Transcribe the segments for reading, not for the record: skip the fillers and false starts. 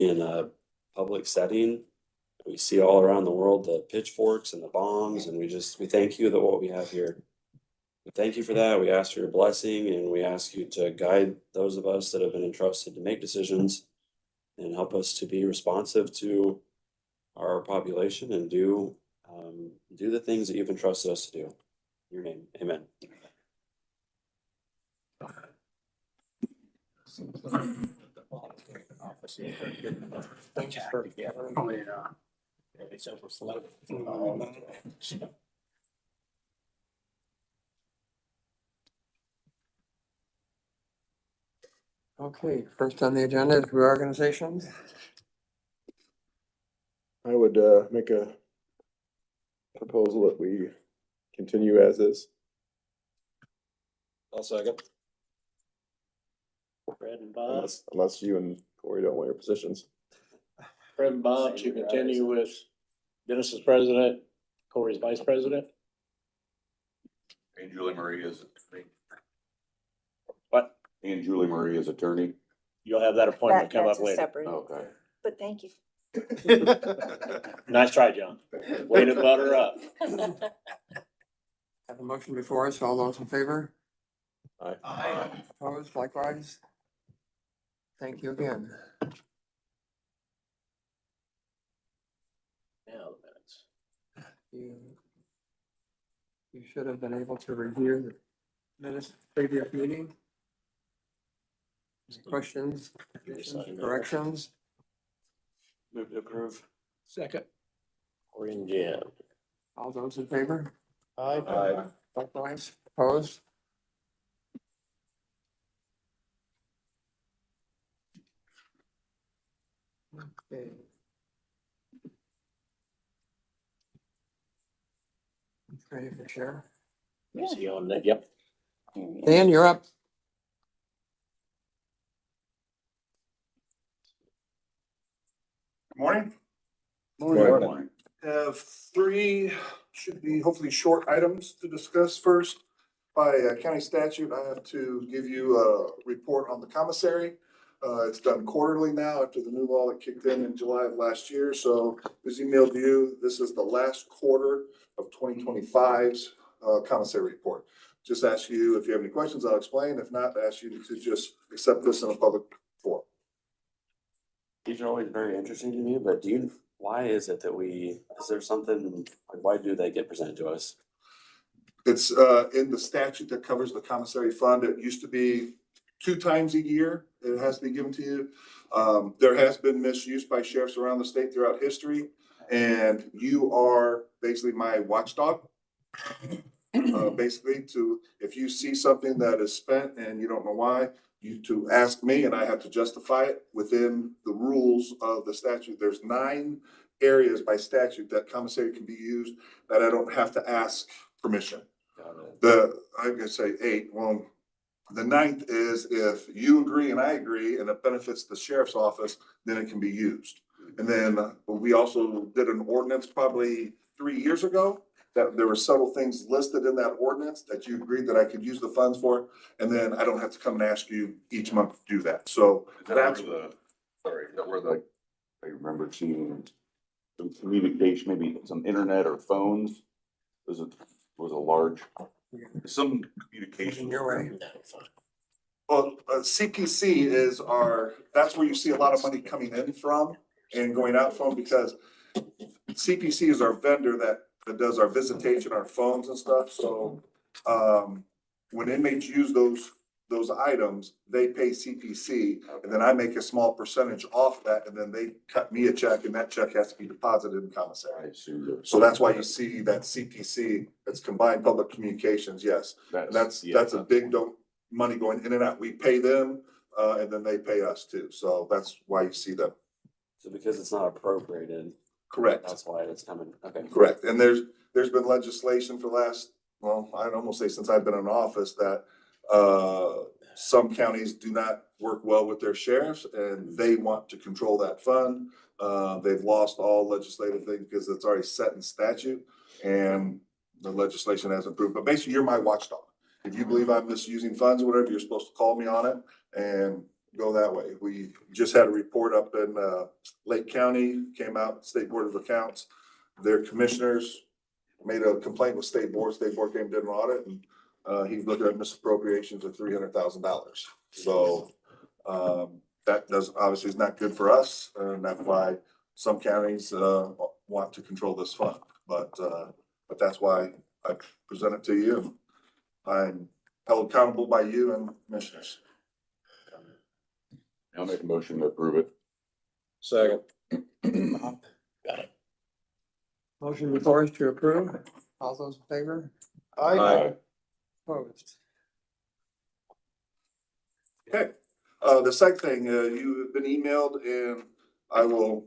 in a public setting. We see all around the world the pitchforks and the bombs, and we thank you that what we have here. We thank you for that. We ask for your blessing, and we ask you to guide those of us that have been entrusted to make decisions and help us to be responsive to our population and do the things that you've entrusted us to do. In your name, amen. Okay, first on the agenda is reorganization. I would make a proposal that we continue as is. I'll second. Fred and Bob, Unless you and Corey don't want your positions. Fred and Bob to continue with Dennis as president, Corey's vice president. And Julie Marie is attorney. What? And Julie Marie is attorney. You'll have that appointment come up That's a later. separate, Okay. but thank you. Nice try, John. Way to butter up. Have a motion before us. All those in favor? Aye. Opposed, likewise? Thank you again. Now the minutes. You should have been able to review the minutes of the previous meeting. Any questions, additions, corrections? Move to approve. Second. Corey and Jim. All those in favor? Aye. Likewise, opposed? Okay. Ready for share? Is he on that? Yep. Dan, you're up. Morning. Morning. Have three, should be hopefully short items to discuss. First, by county statute, I have to give you a report on the commissary. It's done quarterly now after the new law that kicked in July of last year. So it was emailed to you. This is the last quarter of 2025's commissary report. Just ask you if you have any questions, I'll explain. If not, I ask you to just accept this in a public forum. These are always very interesting to me, but why is it that is there something, like, why do they get presented to us? It's in the statute that covers the commissary fund. It used to be 2 times a year. It has to be given to you. There has been misuse by sheriffs around the state throughout history. And you are basically my watchdog. Basically if you see something that is spent and you don't know why, you to ask me and I have to justify it within the rules of the statute. There's 9 areas by statute that commissary can be used that I don't have to ask permission. I'm gonna say 8. Well, the 9th is if you agree and I agree and it benefits the sheriff's office, then it can be used. And then we also did an ordinance probably 3 years ago that there were several things listed in that ordinance that you agreed that I could use the funds for. And then I don't have to come and ask you each month to do that. So Is that that's, where I remember seeing some communication, maybe some internet or phones. Was a large, some communication. Your way. well, CPC is that's where you see a lot of money coming in from and going out from, because CPC is our vendor that does our visitation, our phones and stuff. So when inmates use those items, they pay CPC, and then I make a small percentage off that, and then they cut me a check, and that check has to be deposited in commissary. I assumed it was- So that's why you see that CPC, that's Combined Public Communications, yes. And that's a big money going in and out. We pay them, and then they pay us too. So that's why you see them. So because it's not appropriated, Correct. that's why it's coming, okay. Correct. And there's been legislation for I'd almost say since I've been in office that some counties do not work well with their sheriffs and they want to control that fund. They've lost all legislative things because it's already set in statute and the legislation hasn't approved. But basically, you're my watchdog. If you believe I'm misusing funds or whatever, you're supposed to call me on it. And go that way. We just had a report up in, Lake County, came out, State Board of Accounts. Their commissioners made a complaint with State Board came, did an audit, and, he's looking at misappropriations of $300,000. So, that does, obviously is not good for us, and that's why some counties, want to control this fund. But that's why I present it to you. I'm held accountable by you and commissioners. I'll make a motion to approve it. Second. Motion before us to approve. All those in favor? Aye. Opposed? Okay, the second thing, you've been emailed, and I will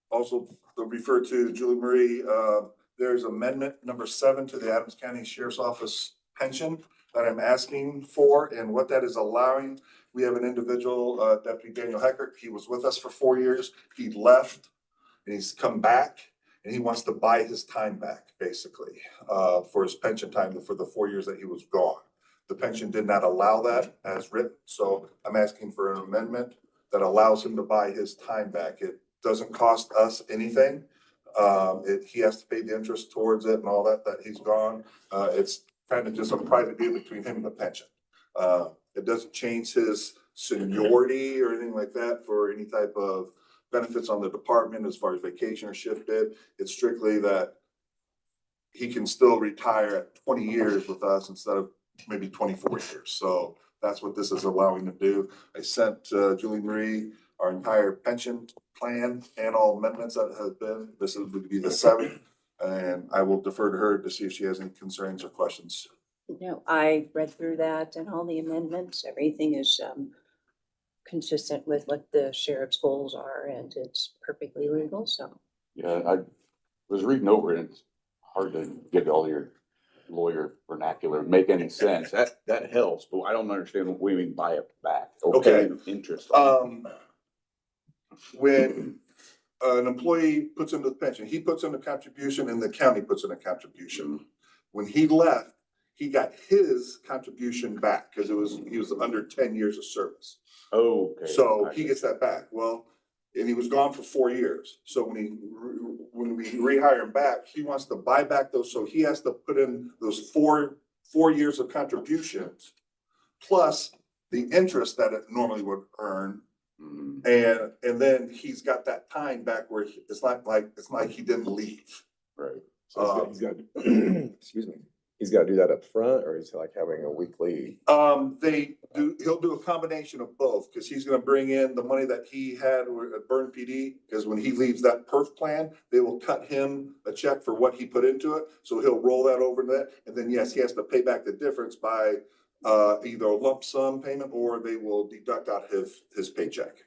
also refer to Julie Marie. There's amendment number 7 to the Adams County Sheriff's Office pension that I'm asking for, and what that is allowing. We have an individual, Deputy Daniel Heckert. He was with us for 4 years. He left and he's come back, and he wants to buy his time back, basically, for his pension time for the 4 years that he was gone. The pension did not allow that as written, so I'm asking for an amendment that allows him to buy his time back. It doesn't cost us anything. He has to pay the interest towards it and all that he's gone. It's kind of just a private deal between him and the pension. It doesn't change his seniority or anything like that for any type of benefits on the department as far as vacation or shift bid. It's strictly that he can still retire at 20 years with us instead of maybe 24 years. So that's what this is allowing to do. I sent Julie Marie our entire pension plan and all amendments that have been. This would be the 7th, and I will defer to her to see if she has any concerns or questions. No, I read through that and all the amendments. Everything is consistent with what the sheriff's goals are, and it's perfectly legal, so. Yeah, I was reading over it. It's hard to get all your lawyer vernacular, make any sense. That helps, but I don't understand what we mean buy it back. Okay. Interest. When an employee puts into the pension, he puts in a contribution and the county puts in a contribution. When he left, he got his contribution back because he was under 10 years of service. Okay. So he gets that back. Well, and he was gone for 4 years. So when we rehire him back, he wants to buy back those. So he has to put in those four years of contributions plus the interest that it normally would earn. And then he's got that time back where it's like he didn't leave. Right. So he's got, excuse me, he's got to do that up front, or he's like having a weekly? He'll do a combination of both, because he's gonna bring in the money that he had at Burn PD, because when he leaves that perf plan, they will cut him a check for what he put into it. So he'll roll that over to that, and then yes, he has to pay back the difference by either a lump sum payment or they will deduct out his paycheck.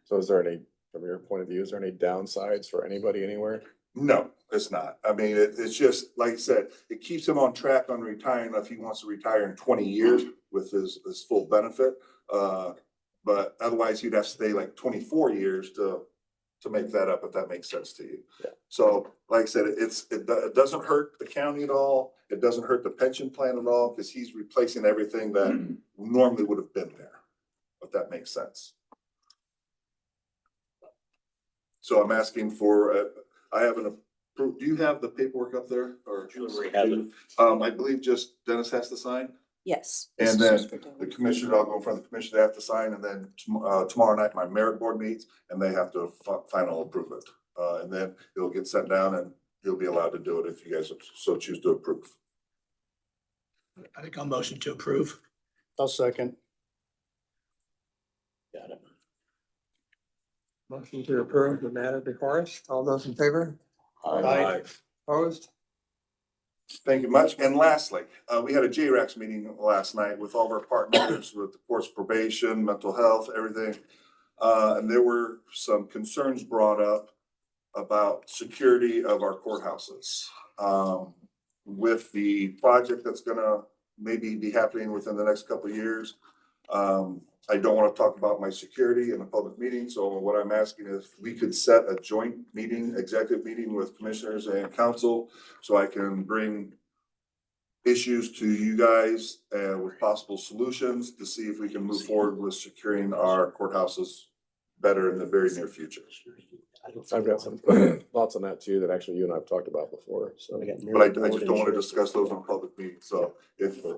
So is there any, from your point of view, is there any downsides for anybody anywhere? No, it's not. I mean, it's just, like I said, it keeps him on track on retiring if he wants to retire in 20 years with his full benefit. But otherwise he'd have to stay like 24 years to make that up, if that makes sense to you. Yeah. So like I said, it doesn't hurt the county at all. It doesn't hurt the pension plan at all, because he's replacing everything that normally would have been there, if that makes sense. So I'm asking for, I have an approved, do you have the paperwork up there, or? Julie has it. I believe just Dennis has to sign, Yes. and this then is just for the Dylan. commissioner, I'll go in front of the commissioner, they have to sign, and then tomorrow night, my merit board meets, and they have to final approve it. And then it'll get sent down, and you'll be allowed to do it if you guys so choose to approve. I think I'll motion to approve. I'll second. Got it. Motion to approve the matter before us. All those in favor? Aye. Opposed? Thank you much. And lastly, we had a JRAX meeting last night with all of our partners, with the course probation, mental health, everything. And there were some concerns brought up about security of our courthouses. With the project that's gonna maybe be happening within the next couple of years. I don't want to talk about my security in a public meeting, so what I'm asking is if we could set a joint meeting, executive meeting with commissioners and council, so I can bring issues to you guys, with possible solutions to see if we can move forward with securing our courthouses better in the very near future. I've got some thoughts on that too, that actually you and I have talked about before, so. But I just don't want to discuss those in public meeting, so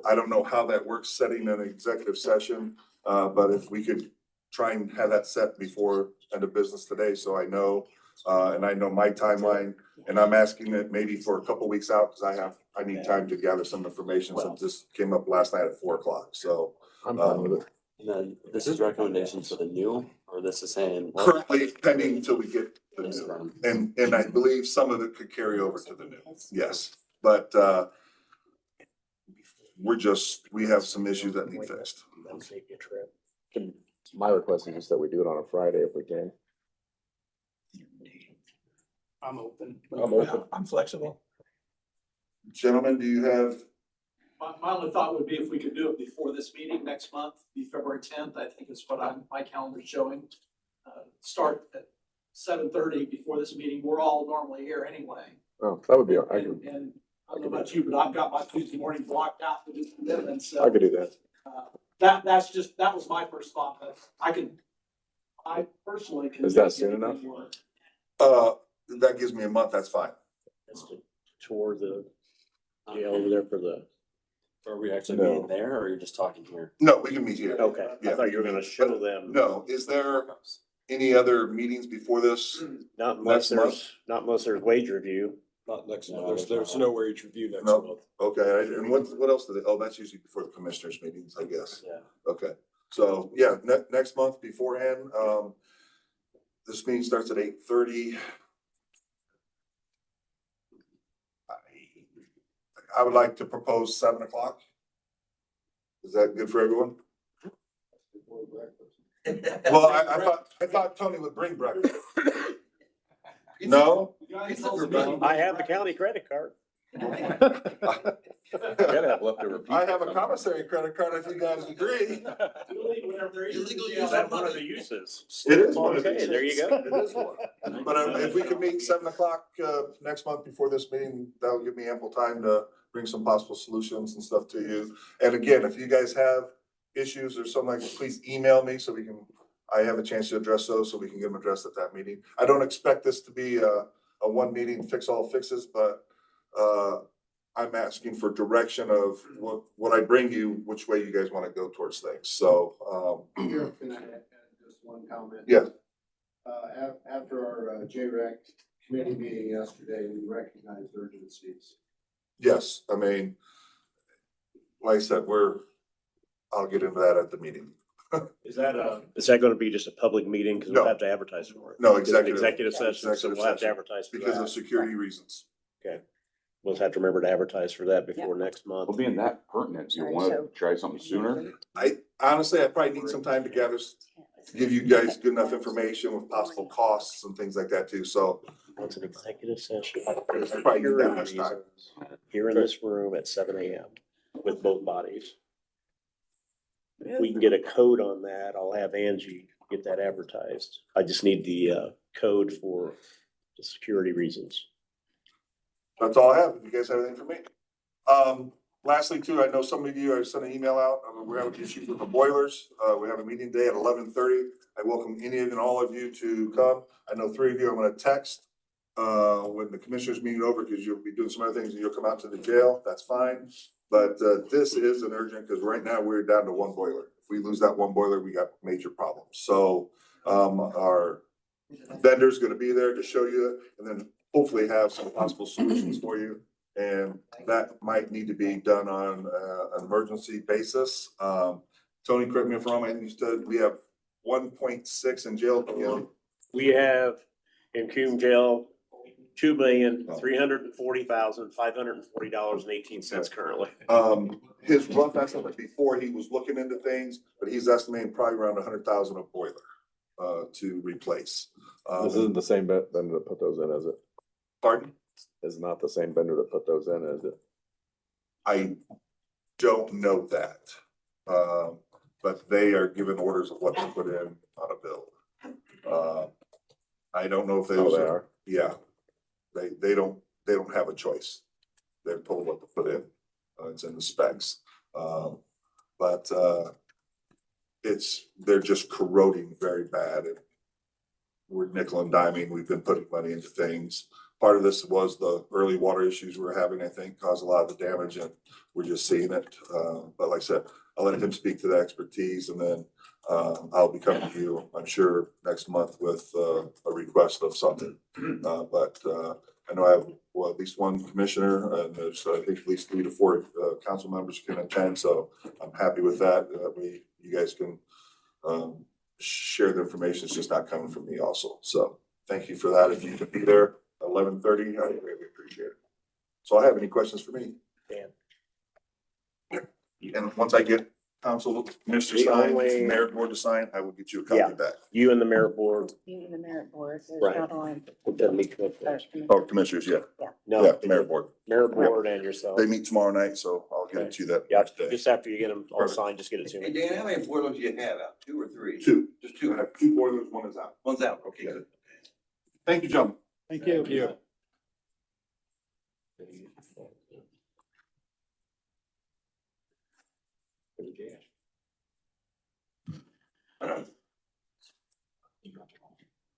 I don't know how that works, setting an executive session. But if we could try and have that set before end of business today, so I know, and I know my timeline. And I'm asking it maybe for a couple weeks out, because I need time to gather some information since this came up last night at 4:00, so. I'm fine with it. And then this is recommendations for the new, or this is saying. Currently pending until we get the new, and I believe some of it could carry over to the new, yes, but, we have some issues that need fixed. My request is just that we do it on a Friday if we can. I'm open. I'm open. I'm flexible. Gentlemen, do you have, My only thought would be if we could do it before this meeting next month, be February 10th, I think is what my calendar's showing. Start at 7:30 before this meeting. We're all normally here anyway. Oh, that would be, I And I don't know about you, but I've got my Tuesday morning blocked out to do commitments, so. could do that. That was my first thought, but I personally can. Is that soon enough? that gives me a month, that's fine. That's to tour the jail over there for the, Are we actually No. meeting there, or you're just talking here? No, we can meet here. okay, I Yeah. thought you were gonna show them. No, is there any other meetings before this? Not unless Next there's wage review. Not next No, month. there's There's not. no wage review next No. month. Okay, and what else did that's usually before the commissioners meetings, I guess. Yeah. Okay, so, yeah, next month beforehand, this meeting starts at 8:30. I would like to propose 7:00. Is that good for everyone? Well, I thought Tony would bring breakfast. No? I have the county credit card. Gotta have leftover. I have a commissary credit card if you guys agree. Illegal Is that one of the uses? It is one of the Okay, there you go. It is one. But if we could meet 7:00, next month before this meeting, that'll give me ample time to bring some possible solutions and stuff to you. And again, if you guys have issues or something like that, please email me so I have a chance to address those so we can get them addressed at that meeting. I don't expect this to be a one meeting fix all fixes, but, I'm asking for direction of what I bring you, which way you guys want to go towards things. So, Here, can I add just one comment? yeah. After our JREC committee meeting yesterday, we recognized urgencies. Yes, I mean, like I said, I'll get into that at the meeting. Is that gonna be just a public meeting? Cause No. we'll have to advertise for it. No, It's an executive. Executive session, so Executive we'll have to session. advertise for Because of that. security reasons. Okay. We'll have to remember to advertise for that before next month. Well, being that pertinent, do you wanna try something sooner? I probably need some time to give you guys good enough information with possible costs and things like that too, so. It's an executive session. Probably need that much time. Here in this room at 7 AM with both bodies. If we can get a code on that, I'll have Angie get that advertised. I just need the code for the security reasons. That's all I have. If you guys have anything for me. Lastly too, I know some of you, I sent an email out, we're having issues with the boilers. We have a meeting today at 11:30. I welcome any and all of you to come. I know 3 of you I'm gonna text, when the commissioners meeting over, because you'll be doing some other things and you'll come out to the jail. That's fine. But, this is an urgent, because right now we're down to 1 boiler. If we lose that 1 boiler, we got major problems. So, our vendor's gonna be there to show you and then hopefully have some possible solutions for you. And that might need to be done on an emergency basis. Tony, correct me if I'm wrong, I understood, we have 1.6 in jail. We have in Coombe Jail, $2,340,540.18 currently. His rough estimate before he was looking into things, but he's estimating probably around 100,000 a boiler to replace. This isn't the same vendor that put those in, is it? Pardon? It's not the same vendor that put those in, is it? I don't know that. But they are given orders of what to put in on a bill. I don't know if they. Oh, they are? Yeah. They don't have a choice. They're told what to put in. It's in the specs. But they're just corroding very bad. And we're nickel and diming. We've been putting money into things. Part of this was the early water issues we were having, I think, caused a lot of the damage, and we're just seeing it. But like I said, I'll let him speak to the expertise, and then I'll be coming to you, I'm sure, next month with a request of something. But I know I have, well, at least one commissioner, and there's, I think, at least 3 to 4 council members can attend, so I'm happy with that. You guys can share the information. It's just not coming from me also. So thank you for that. If you could be there 11:30, I really appreciate it. So I have any questions for me? Dan. And once I get council commissioner The signed, only- merit board to sign, I will get you a Yeah. copy back. You and the merit board, You and the merit board, there's Right. not on. it doesn't meet commitment. Oh, commissioners, yeah. No, Yeah, merit board. merit board and yourself. They meet tomorrow night, so I'll get it to you that Yeah, next day. just after you get them all Perfect. signed, just get it to Hey, me. Dan, how many boilers do you have out? 2 or 3? 2. Just I 2. have 2 boilers, 1 is out. One's out. Okay, good. Thank you, gentlemen. Thank you.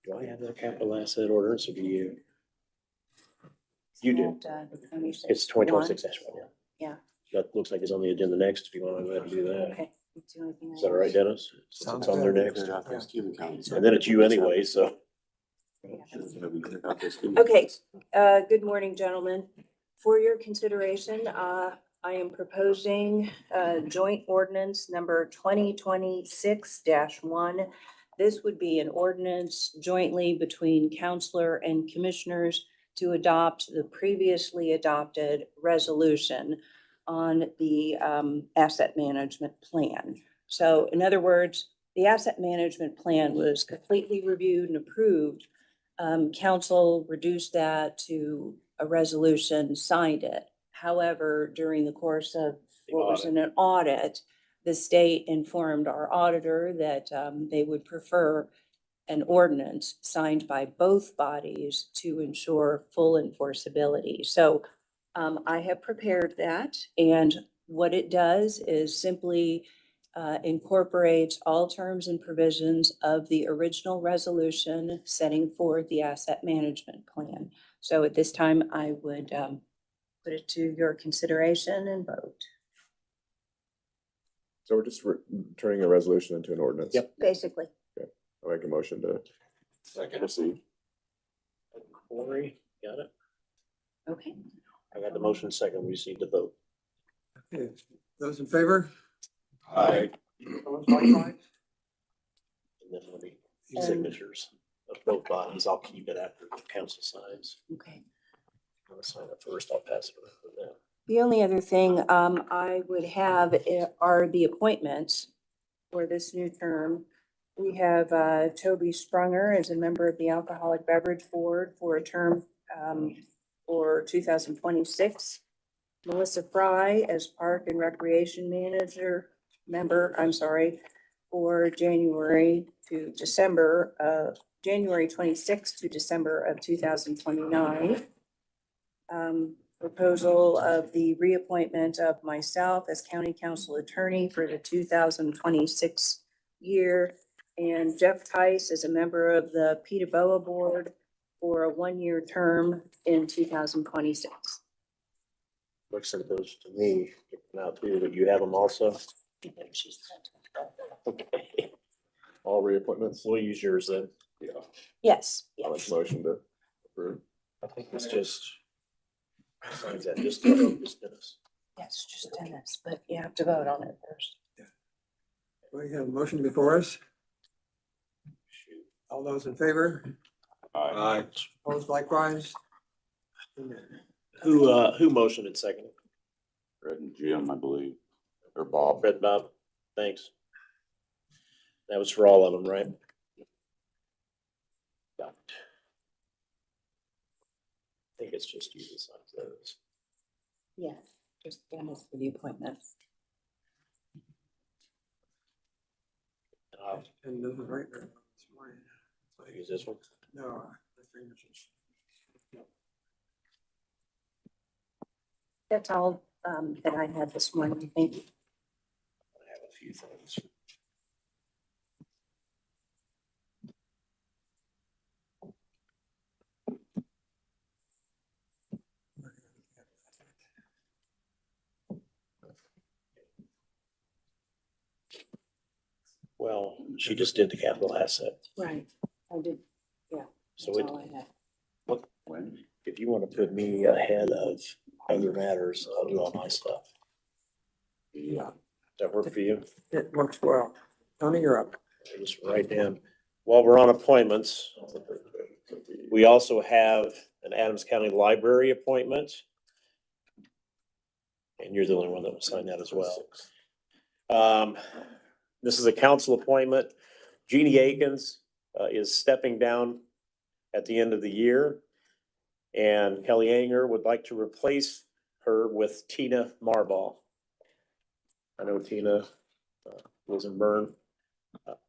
Do I have that capital asset ordinance or do you? You do. It's 2026 one, Yeah. That looks like it's on the agenda next, if you want to go ahead and do that. Okay. It's the only thing I Is that all right, Dennis? Since Sounds it's on there good. next. And then it's you anyway, so. Okay, good morning, gentlemen. For your consideration, I am proposing, joint ordinance number 2026-1. This would be an ordinance jointly between counselor and commissioners to adopt the previously adopted resolution on the, asset management plan. So in other words, the asset management plan was completely reviewed and approved. Council reduced that to a resolution, signed it. However, during the course of what was in an audit, the state informed our auditor that they would prefer an ordinance signed by both bodies to ensure full enforceability. So I have prepared that, and what it does is simply incorporates all terms and provisions of the original resolution setting forth the asset management plan. So at this time, I would put it to your consideration and vote. So we're just turning a resolution into an ordinance. Yep. Basically, I'll make a motion to proceed. Corey, got it? okay. I got the motion second. We just need to vote. Okay, those in favor? Aye. Opposed, likewise? And then there'll be signatures of both bodies. I'll keep it after the council signs. Okay. I'm gonna sign it first. I'll pass it around to them. The only other thing I would have are the appointments for this new term. We have Toby Sprunger as a member of the Alcoholic Beverage Board for a term for 2026. Melissa Fry as Park and Recreation member, for January 26th to December of 2029. Proposal of the reappointment of myself as county council attorney for the 2026 year, and Jeff Tice as a member of the Peterborough Board for a 1-year term in 2026. Looks like those to me now too, but you have them also. Okay. All reappointments. We'll use yours then. Yes, I'll make yes. a motion to approve. I think it's just. Signs that just Dennis. Yes, just Dennis, but you have to vote on it first. We have a motion before us. Shoot. All those in favor? Aye. Opposed, likewise? Who motioned and seconded? Fred and Jim, I believe, or Bob. Fred and Bob, thanks. That was for all of them, right? Got it. I think it's just you that signs those. Yeah, just Dennis for the appointments. And this is right there this morning. Use this one. No, the signatures. That's all that I had this morning. Thank you. I have a few things. Well, she just did the capital asset. Right. I did, yeah. So That's all I had. if you want to put me ahead of other matters, I'll do all my stuff. Yeah, Does that work for you? it works well. Tony, you're up. Just write down, while we're on appointments, we also have an Adams County Library appointment. And you're the only one that will sign that as well. This is a council appointment. Jeannie Akins is stepping down at the end of the year. And Kelly Anger would like to replace her with Tina Marbaugh. I know Tina lives in Bern.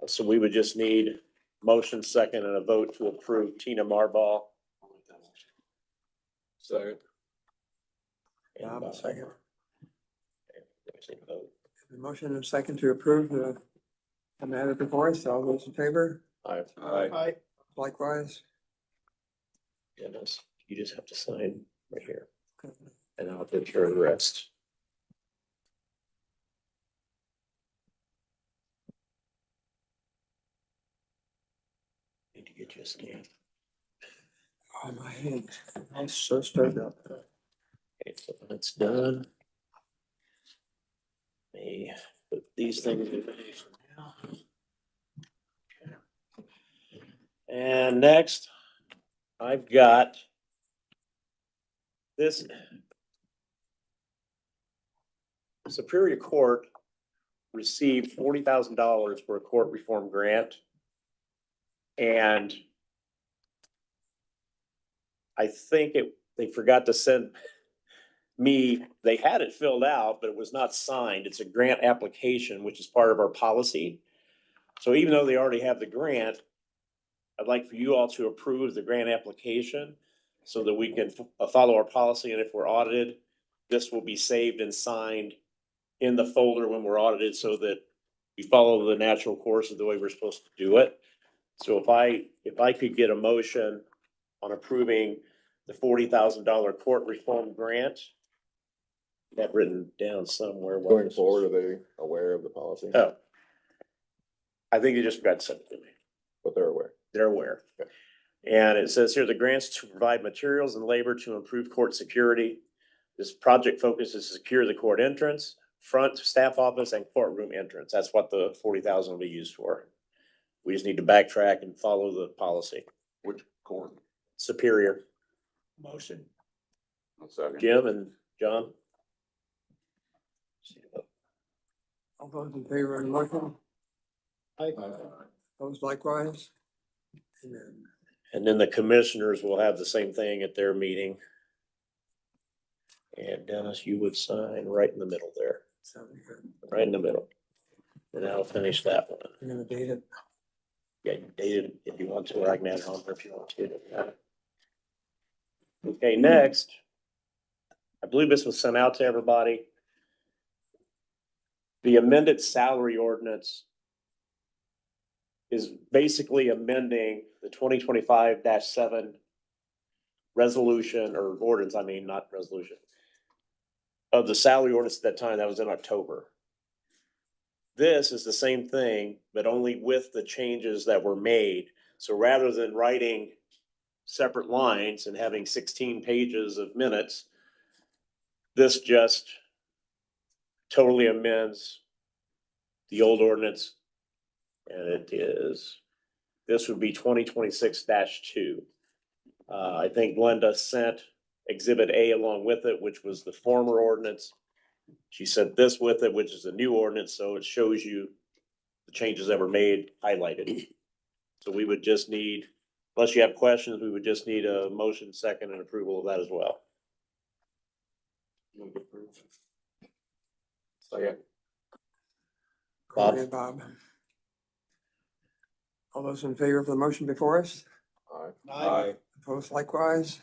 So we would just need motion, second, and a vote to approve Tina Marbaugh. Second. Bob, second. Vote. The motion and second to approve the matter before us. All those in favor? Aye. Aye. Likewise. Dennis, you just have to sign right here, and I'll take care of the rest. Need to get you a stamp. Oh, my hand. I'm so stirred up. Okay, so that's done. Me put these things away for now. Okay. And next, I've got this. Superior Court received $40,000 for a court reform grant. And I think they forgot to send me, they had it filled out, but it was not signed. It's a grant application, which is part of our policy. So even though they already have the grant, I'd like for you all to approve the grant application so that we can follow our policy. And if we're audited, this will be saved and signed in the folder when we're audited so that we follow the natural course of the way we're supposed to do it. So if I could get a motion on approving the $40,000 court reform grant. That written down somewhere. Going forward, are they aware of the policy? Oh. I think they just forgot to send it to me. But they're aware. They're aware. Okay. And it says here, the grants to provide materials and labor to improve court security. This project focuses to secure the court entrance, front, staff office, and courtroom entrance. That's what the $40,000 will be used for. We just need to backtrack and follow the policy. Which court? Superior. Motion. Second. Jim and John? All those in favor of the motion? Aye. Those likewise? Amen. And then the commissioners will have the same thing at their meeting. And Dennis, you would sign right in the middle there, Sounds good. right in the middle. And I'll finish that one. You're gonna date it. Yeah, you date it if you want to, or I can add it on there if you want to. Okay, next. I believe this was sent out to everybody. The amended salary ordinance is basically amending the 2025-7 resolution or ordinance, I mean, not resolution, of the salary ordinance at that time. That was in October. This is the same thing, but only with the changes that were made. So rather than writing separate lines and having 16 pages of minutes, this just totally amends the old ordinance. And it is, this would be 2026-2. I think Glenda sent Exhibit A along with it, which was the former ordinance. She sent this with it, which is a new ordinance, so it shows you the changes that were made highlighted. So we would just need, unless you have questions, we would just need a motion, second, and approval of that as well. Second. Corey and Bob. All those in favor of the motion before us? Aye. Opposed likewise?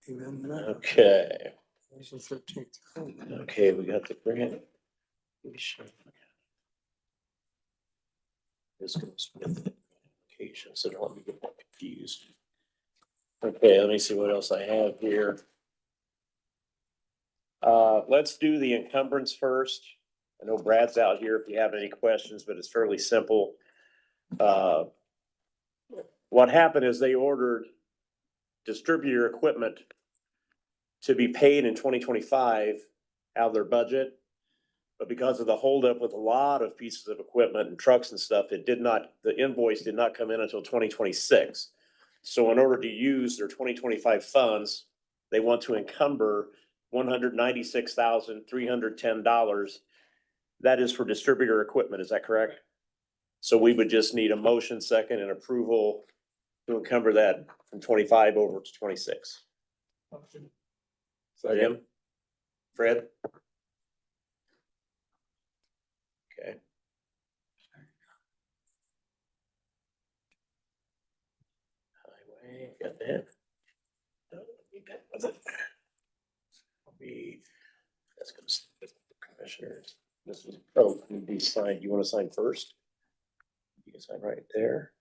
Amen. Okay. This is 13th. Okay, we got the grant. This goes with the application, so don't let me get that confused. Okay, let me see what else I have here. Let's do the encumbrance first. I know Brad's out here if you have any questions, but it's fairly simple. What happened is they ordered distributor equipment to be paid in 2025 out of their budget. But because of the holdup with a lot of pieces of equipment and trucks and stuff, the invoice did not come in until 2026. So in order to use their 2025 funds, they want to encumber $196,310. That is for distributor equipment, is that correct? So we would just need a motion second and approval to encumber that from 25 over to 26. Second. Fred? Okay. Highway, got that. That's gonna stay with the commissioners. This is, can be signed. You wanna sign first? You can sign right there,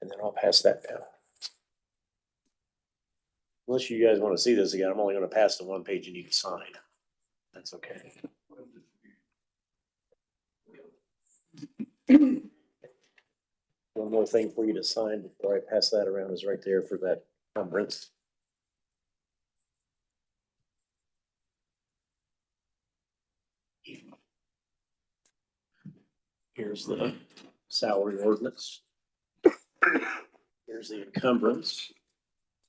and then I'll pass that down. Unless you guys wanna see this again, I'm only gonna pass the one page you need to sign. That's okay. One more thing for you to sign before I pass that around is right there for that encumbrance. Here's the salary ordinance. Here's the encumbrance.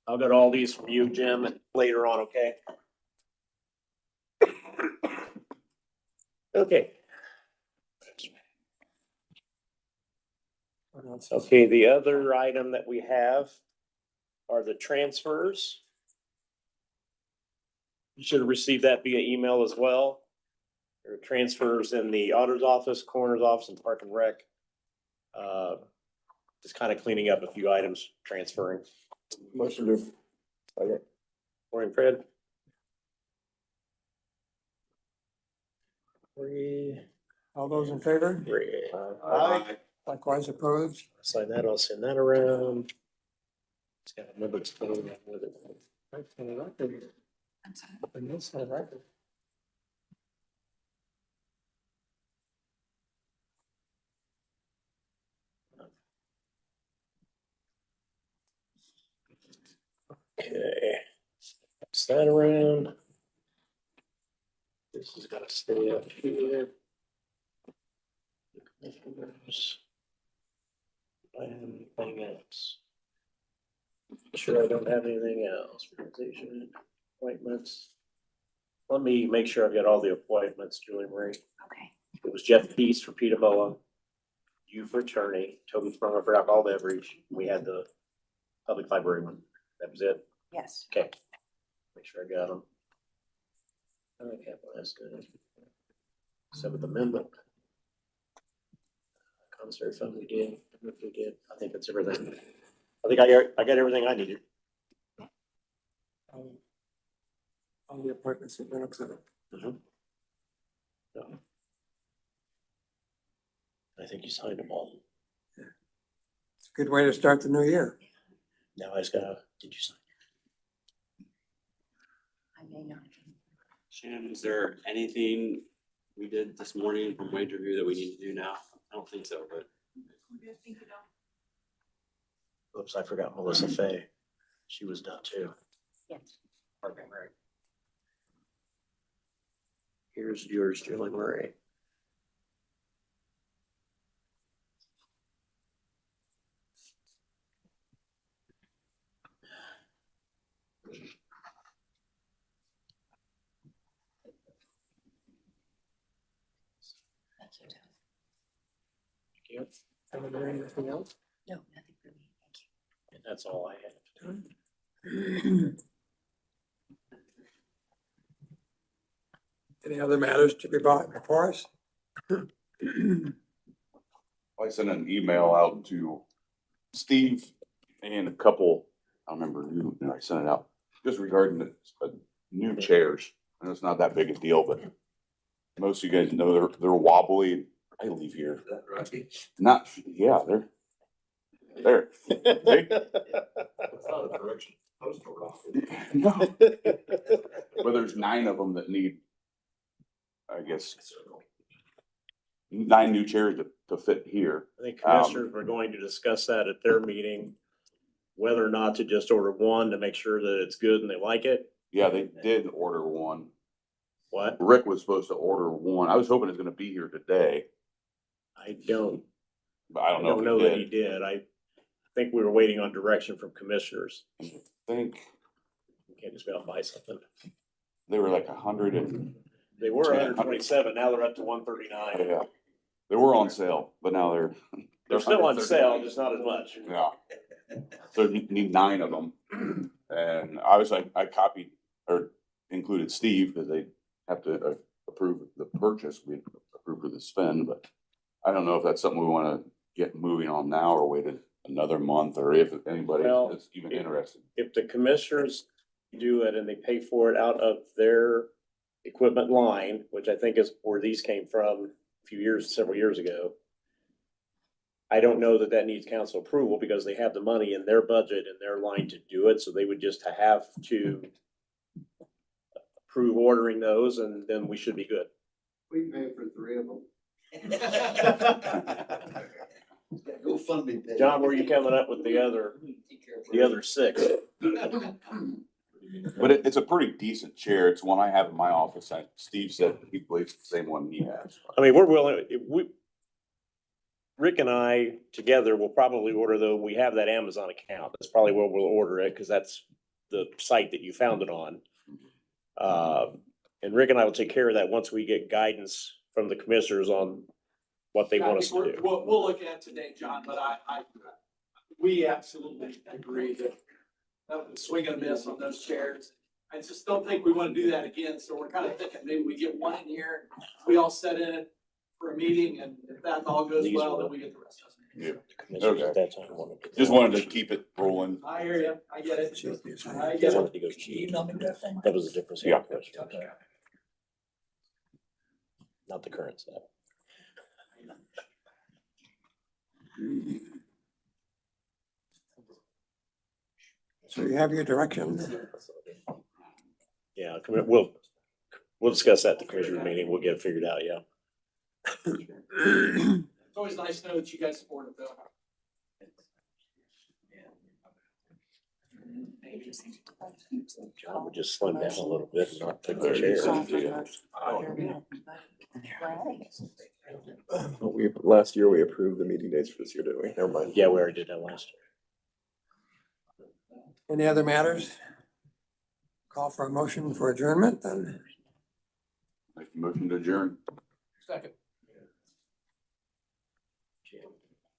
I'll get all these from you, Jim, later on, okay? Okay. Okay, the other item that we have are the transfers. You should have received that via email as well. There are transfers in the auditor's office, coroner's office, and park and rec. Just kind of cleaning up a few items, transferring. Motion to. Okay. Morning, Fred. Three. All those in favor? Three. Likewise opposed? Sign that, I'll send that around. It's got a number to go with it. Right for the record. And this for the record. Okay. Pass that around. This is gonna stay up here. I have anything else? Sure, I don't have anything else. Organization, appointments. Let me make sure I've got all the appointments, Julie Marie. Okay. It was Jeff Peace for Peter Boa, you for attorney, Toby Sprung for alcohol beverage. We had the public library one. That was it. Yes. Okay. Make sure I got them. Okay, well, that's good. Seventh Amendment. Commissary fund we did. I think that's everything. I think I got everything I needed. All the appointments have been approved. No. I think you signed them all. It's a good way to start the new year. Now I just gotta, did you sign? I may not. Shannon, is there anything we did this morning from wage review that we need to do now? I don't think so, but. Oops, I forgot Melissa Fay. She was done too. Yes. Parking right. Here's yours, Julie Murray. Thank you. Thank you. Are there anything else? No, nothing for me. Thank you. And that's all I have. Any other matters to be brought before us? I sent an email out to Steve and a couple, I don't remember who, I sent it out, just regarding the new chairs. I know it's not that big a deal, but most of you guys know they're wobbly. I leave here. Is that right? Not, yeah, they're. They- That's not a direction. Postal office. No, but there's 9 of them that need, I guess, 9 new chairs to fit here. I think commissioners were going to discuss that at their meeting, whether or not to just order one to make sure that it's good and they like it. Yeah, they did order one. What? Rick was supposed to order one. I was hoping it's gonna be here today, I don't but I don't know know if that he he did. did. I think we were waiting on direction from commissioners. I think You can't just go out and buy something. they were like 100 and, They were 127, now they're up to 139. yeah. They were on sale, but now they're. They're still on 139. sale, just not as much. Yeah. So you need 9 of them. And I was like, I copied or included Steve because they have to approve the purchase. We approved the spend, but I don't know if that's something we want to get moving on now or wait another month or if anybody Well, is even interested. If the commissioners do it and they pay for it out of their equipment line, which I think is where these came from several years ago. I don't know that that needs council approval because they have the money in their budget and their line to do it, so they would just have to approve ordering those and then we should be good. We pay for 3 of them. Go fund me. John, where are you coming up with the other 6? But it's a pretty decent chair. It's one I have in my office. Steve said he believes it's the same one he has. I mean, we're willing, Rick and I together will probably order, though, we have that Amazon account. That's probably where we'll order it, because that's the site that you found it on. And Rick and I will take care of that once we get guidance from the commissioners on what they want us to do. We'll look at it today, John, but we absolutely agree that was a swing and a miss on those chairs. I just don't think we want to do that again, so we're kind of thinking maybe we get one in here, we all set in it for a meeting, and if that all goes These well, were- then we get the rest of it. Yeah. Commissioners at that time wanted to- Just wanted to keep it rolling. I hear you, I get it. I They get wanted it. to go cheap. That was the difference. Yeah. Not the current stuff. So you have your direction. Yeah, we'll discuss that at the commissioner meeting. We'll get it figured out, yeah. It's always nice to know that you guys support it, though. John would just slim down a little bit and not take the chair. Last year we approved the meeting dates for this year, didn't we? Never mind. Yeah, we already did that last year. Any other matters? Call for a motion for adjournment, then. Make a motion to adjourn. Second.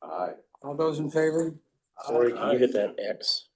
Aye. All those in favor? Sorry, can you hit that X?